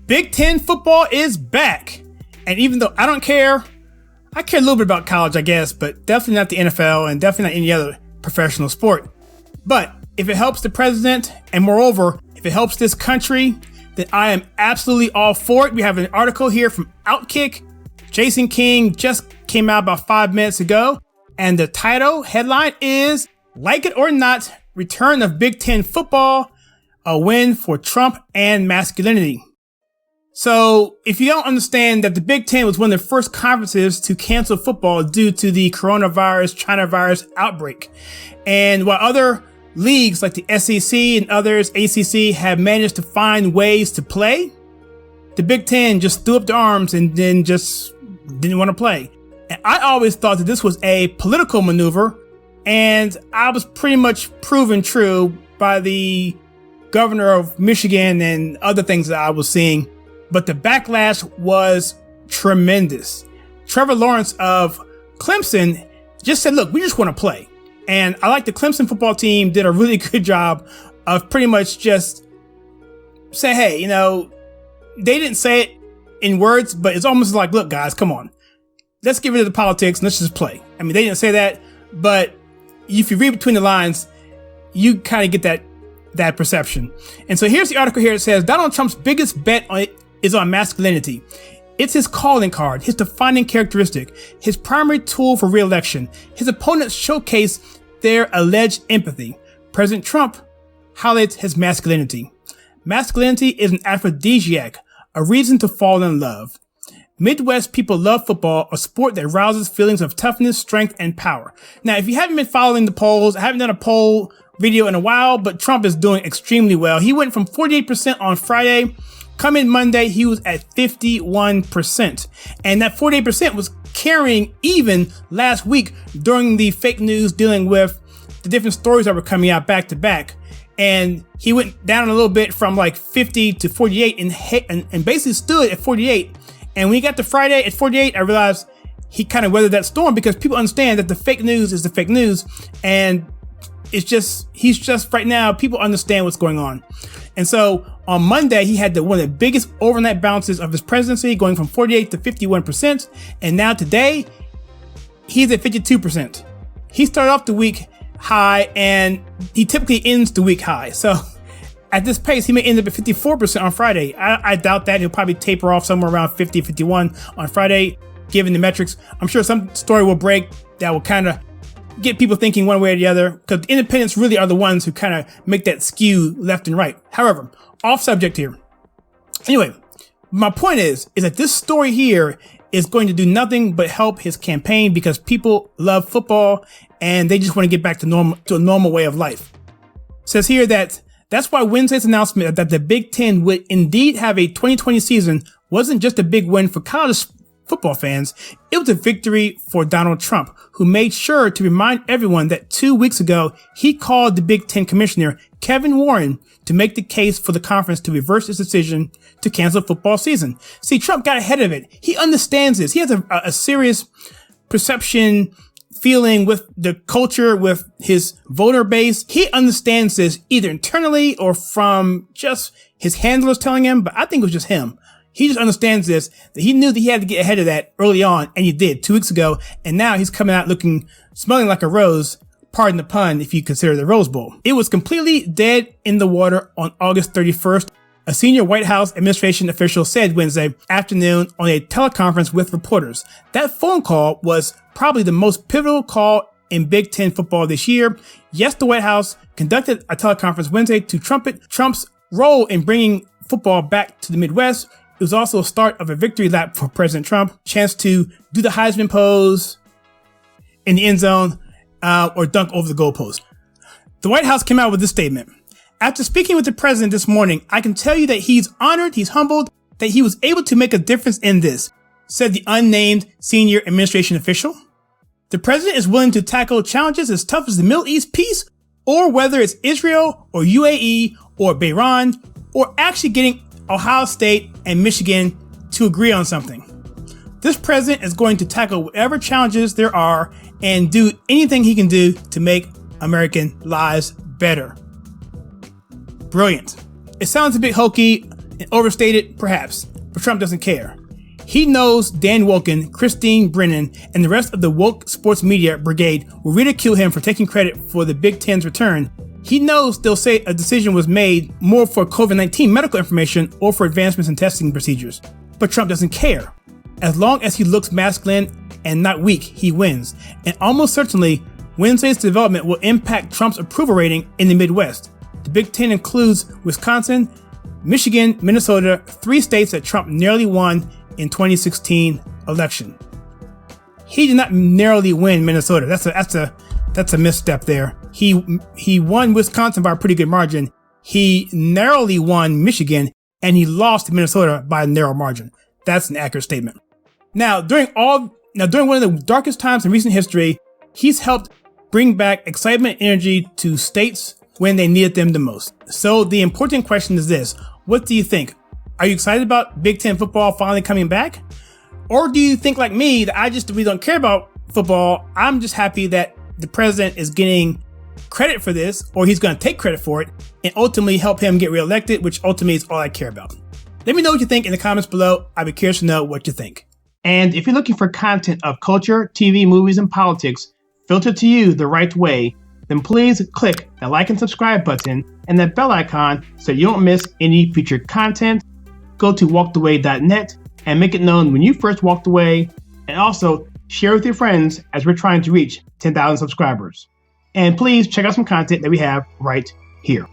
Big Ten football is back. And even though I don't care, I care a little bit about college, I guess, but definitely not the NFL and definitely not any other professional sport. But if it helps the president, and moreover, if it helps this country, then I am absolutely all for it. We have an article here from Outkick. Jason King just came out about 5 minutes ago. And the title headline is, Like It or Not, Return of Big Ten Football, a Win for Trump and Masculinity. So if you don't understand that the Big Ten was one of the first conferences to cancel football due to the coronavirus, China virus outbreak. And while other leagues like the SEC and others, ACC, have managed to find ways to play, the Big Ten just threw up their arms and then just didn't want to play. And I always thought that this was a political maneuver, and I was pretty much proven true by the governor of Michigan and other things that I was seeing. But the backlash was tremendous. Trevor Lawrence of Clemson just said, look, we just want to play. And I like the Clemson football team did a really good job of pretty much just say, hey, you know, they didn't say it in words, but it's almost like, look, guys, come on. Let's get rid of the politics and let's just play. I mean, they didn't say that, but if you read between the lines, you kind of get that perception. And so here's the article here. It says, Donald Trump's biggest bet is on masculinity. It's his calling card, his defining characteristic, his primary tool for re-election. His opponents showcase their alleged empathy. President Trump highlights his masculinity. Masculinity is an aphrodisiac, a reason to fall in love. Midwest people love football, a sport that rouses feelings of toughness, strength, and power. Now, if you haven't been following the polls, I haven't done a poll video in a while, but Trump is doing extremely well. He went from 48% on Friday. Coming Monday, he was at 51%. And that 48% was carrying even last week during the fake news dealing with the different stories that were coming out back to back. And he went down a little bit from like 50 to 48 and basically stood at 48. And when he got to Friday at 48, I realized he kind of weathered that storm because people understand that the fake news is the fake news. And he's just right now, people understand what's going on. And so on Monday, he had one of the biggest overnight bounces of his presidency, going from 48 to 51%. And now today, he's at 52%. He started off the week high and he typically ends the week high. So at this pace, he may end up at 54% on Friday. I doubt that. He'll probably taper off somewhere around 50, 51 on Friday, given the metrics. I'm sure some story will break that will kind of get people thinking one way or the other, because the independents really are the ones who kind of make that skew left and right. However, off subject here. Anyway, my point is that this story here is going to do nothing but help his campaign because people love football and they just want to get back to a normal way of life. It says here that's why Wednesday's announcement that the Big Ten would indeed have a 2020 season wasn't just a big win for college football fans. It was a victory for Donald Trump, who made sure to remind everyone that 2 weeks ago, he called the Big Ten commissioner, Kevin Warren, to make the case for the conference to reverse its decision to cancel football season. See, Trump got ahead of it. He understands this. He has a serious perception feeling with the culture, with his voter base. He understands this either internally or from just his handlers telling him, but I think it was just him. He just understands this, that he knew that he had to get ahead of that early on, and he did 2 weeks ago, and now he's coming out smelling like a rose, pardon the pun if you consider the Rose Bowl. It was completely dead in the water on August 31st. A senior White House administration official said Wednesday afternoon on a teleconference with reporters. That phone call was probably the most pivotal call in Big Ten football this year. Yes, the White House conducted a teleconference Wednesday to trumpet Trump's role in bringing football back to the Midwest. It was also a start of a victory lap for President Trump. Chance to do the Heisman pose in the end zone or dunk over the goalpost. The White House came out with this statement. After speaking with the president this morning, I can tell you that he's honored, he's humbled, that he was able to make a difference in this, said the unnamed senior administration official. The president is willing to tackle challenges as tough as the Middle East peace, or whether it's Israel or UAE or Bahrain, or actually getting Ohio State and Michigan to agree on something. This president is going to tackle whatever challenges there are and do anything he can do to make American lives better. Brilliant. It sounds a bit hokey And overstated, perhaps, but Trump doesn't care. He knows Dan Wolken, Christine Brennan, and the rest of the woke sports media brigade will ridicule him for taking credit for the Big Ten's return. He knows they'll say a decision was made more for COVID-19 medical information or for advancements in testing procedures. But Trump doesn't care. As long as he looks masculine and not weak, he wins. And almost certainly, Wednesday's development will impact Trump's approval rating in the Midwest. The Big Ten includes Wisconsin, Michigan, Minnesota, 3 states that Trump narrowly won in 2016 election. He did not narrowly win Minnesota. That's a misstep there. He won Wisconsin by a pretty good margin. He narrowly won Michigan, and he lost Minnesota by a narrow margin. That's an accurate statement. Now, during one of the darkest times in recent history, he's helped bring back excitement and energy to states when they needed them the most. So the important question is this: what do you think? Are you excited about Big Ten football finally coming back? Or do you think like me that I just really don't care about football? I'm just happy that the president is getting credit for this, or he's going to take credit for it and ultimately help him get reelected, which ultimately is all I care about. Let me know what you think in the comments below. I'd be curious to know what you think. And if you're looking for content of culture, TV, movies, and politics filtered to you the right way, then please click the like and subscribe button and that bell icon so you don't miss any featured content. Go to walkedaway.net and make it known when you first walked away, and also share with your friends as we're trying to reach 10,000 subscribers. And please check out some content that we have right here.